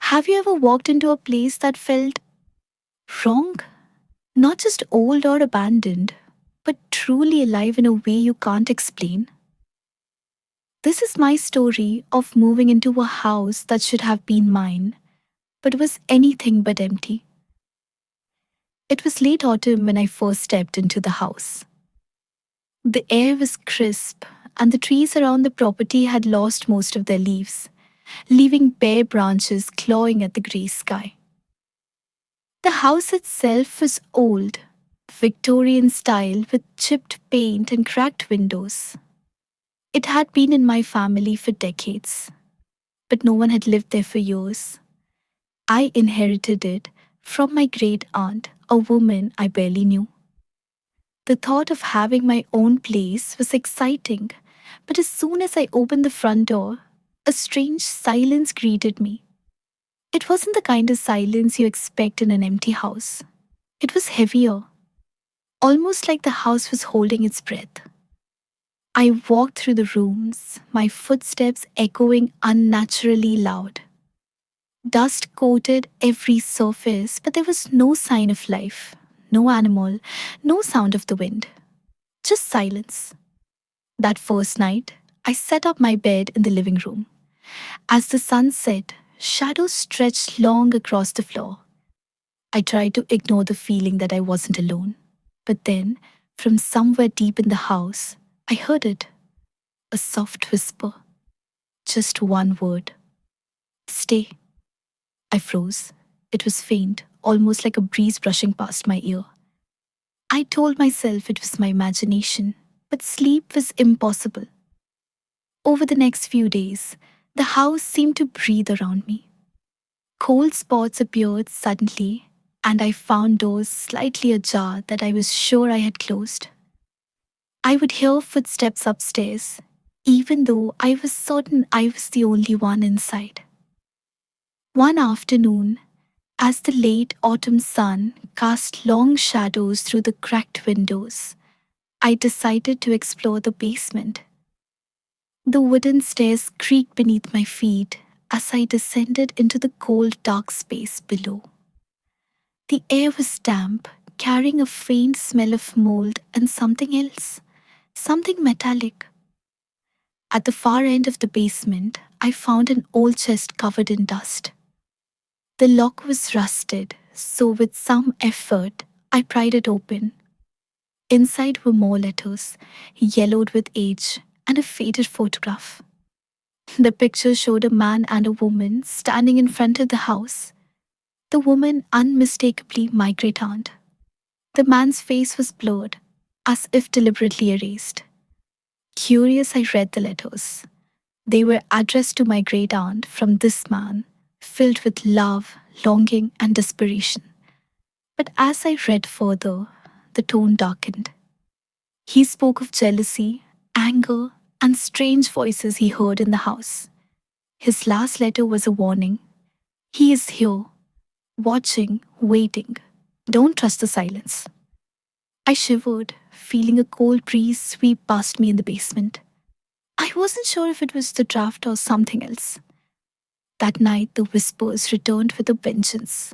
Have you ever walked into a place that felt wrong? Not just old or abandoned, but truly alive in a way you can't explain? This is my story of moving into a house that should have been mine, but was anything but empty. It was late autumn when I first stepped into the house. The air was crisp, and the trees around the property had lost most of their leaves, leaving bare branches clawing at the grey sky. The house itself was old, Victorian style with chipped paint and cracked windows. It had been in my family for decades, but no one had lived there for years. I inherited it from my great aunt, a woman I barely knew. The thought of having my own place was exciting, but as soon as I opened the front door, a strange silence greeted me. It wasn't the kind of silence you expect in an empty house. It was heavier, almost like the house was holding its breath. I walked through the rooms, my footsteps echoing unnaturally loud. Dust coated every surface, but there was no sign of life, no animal, no sound of the wind, just silence. That first night, I set up my bed in the living room. As the sun set, shadows stretched long across the floor. I tried to ignore the feeling that I wasn't alone. But then, from somewhere deep in the house, I heard it. A soft whisper. Just one word. Stay. I froze. It was faint, almost like a breeze brushing past my ear. I told myself it was my imagination, but sleep was impossible. Over the next few days, the house seemed to breathe around me. Cold spots appeared suddenly, and I found doors slightly ajar that I was sure I had closed. I would hear footsteps upstairs, even though I was certain I was the only one inside. One afternoon, as the late autumn sun cast long shadows through the cracked windows, I decided to explore the basement. The wooden stairs creaked beneath my feet as I descended into the cold, dark space below. The air was damp, carrying a faint smell of mold and something else, something metallic. At the far end of the basement, I found an old chest covered in dust. The lock was rusted, so with some effort, I pried it open. Inside were more letters, yellowed with age, and a faded photograph. The picture showed a man and a woman standing in front of the house. The woman unmistakably my great aunt. The man's face was blurred, as if deliberately erased. Curious, I read the letters. They were addressed to my great aunt from this man, filled with love, longing, and desperation. But as I read further, the tone darkened. He spoke of jealousy, anger, and strange voices he heard in the house. His last letter was a warning. He is here, watching, waiting. Don't trust the silence. I shivered, feeling a cold breeze sweep past me in the basement. I wasn't sure if it was the draft or something else. That night, the whispers returned with a vengeance.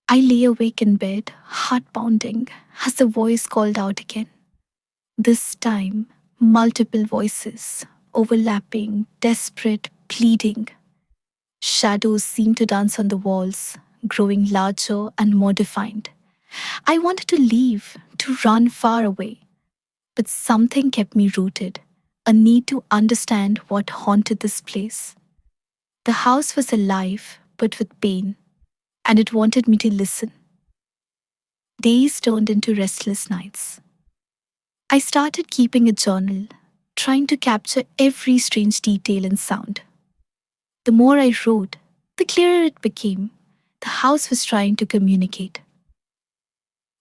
I lay awake in bed, heart pounding, as the voice called out again. This time, multiple voices, overlapping, desperate, pleading. Shadows seemed to dance on the walls, growing larger and more defined. I wanted to leave, to run far away, but something kept me rooted, a need to understand what haunted this place. The house was alive, but with pain, and it wanted me to listen. Days turned into restless nights. I started keeping a journal, trying to capture every strange detail and sound. The more I wrote, the clearer it became. The house was trying to communicate.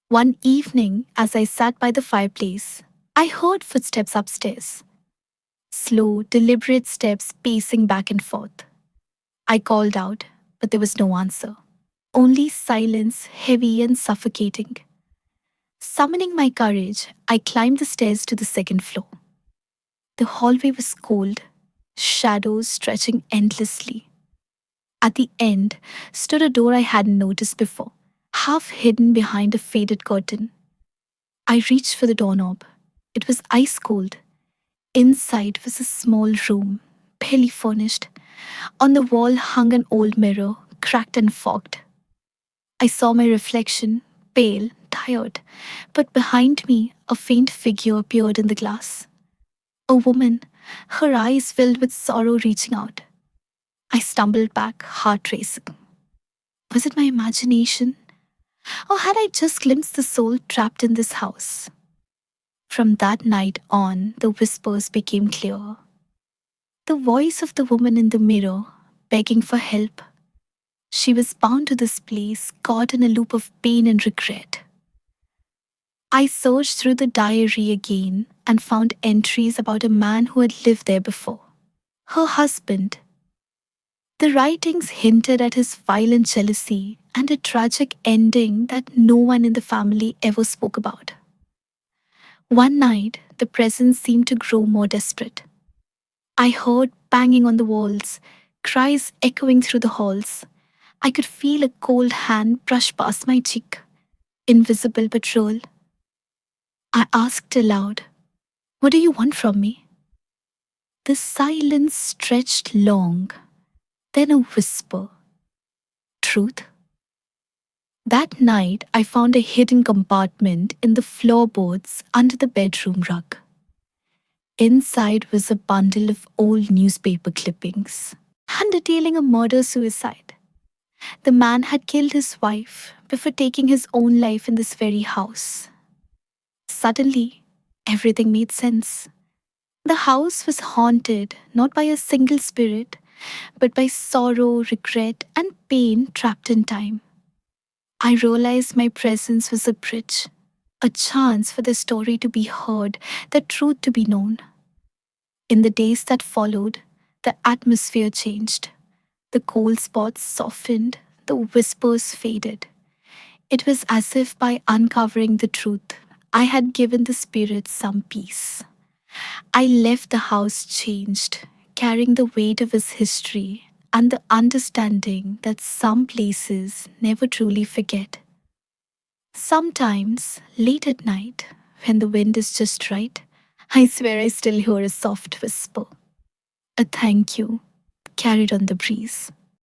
One evening, as I sat by the fireplace, I heard footsteps upstairs. Slow, deliberate steps pacing back and forth. I called out, but there was no answer. Only silence, heavy and suffocating. Summoning my courage, I climbed the stairs to the second floor. The hallway was cold, shadows stretching endlessly. At the end stood a door I hadn't noticed before, half hidden behind a faded curtain. I reached for the doorknob. It was ice cold. Inside was a small room, barely furnished. On the wall hung an old mirror, cracked and fogged. I saw my reflection, pale, tired, but behind me a faint figure appeared in the glass. A woman, her eyes filled with sorrow, reaching out. I stumbled back, heart racing. Was it my imagination? Or had I just glimpsed the soul trapped in this house? From that night on, the whispers became clearer. The voice of the woman in the mirror, begging for help. She was bound to this place, caught in a loop of pain and regret. I searched through the diary again and found entries about a man who had lived there before. Her husband. The writings hinted at his violent jealousy and a tragic ending that no one in the family ever spoke about. One night, the presence seemed to grow more desperate. I heard banging on the walls, cries echoing through the halls. I could feel a cold hand brush past my cheek, invisible but real. I asked aloud, "What do you want from me?" The silence stretched long, then a whisper, "Truth?" That night, I found a hidden compartment in the floorboards under the bedroom rug. Inside was a bundle of old newspaper clippings and detailing a murder suicide. The man had killed his wife before taking his own life in this very house. Suddenly, everything made sense. The house was haunted not by a single spirit, but by sorrow, regret, and pain trapped in time. I realized my presence was a bridge, a chance for the story to be heard, the truth to be known. In the days that followed, the atmosphere changed. The cold spots softened, the whispers faded. It was as if by uncovering the truth, I had given the spirit some peace. I left the house changed, carrying the weight of his history and the understanding that some places never truly forget. Sometimes, late at night, when the wind is just right, I swear I still hear a soft whisper, a thank you, carried on the breeze.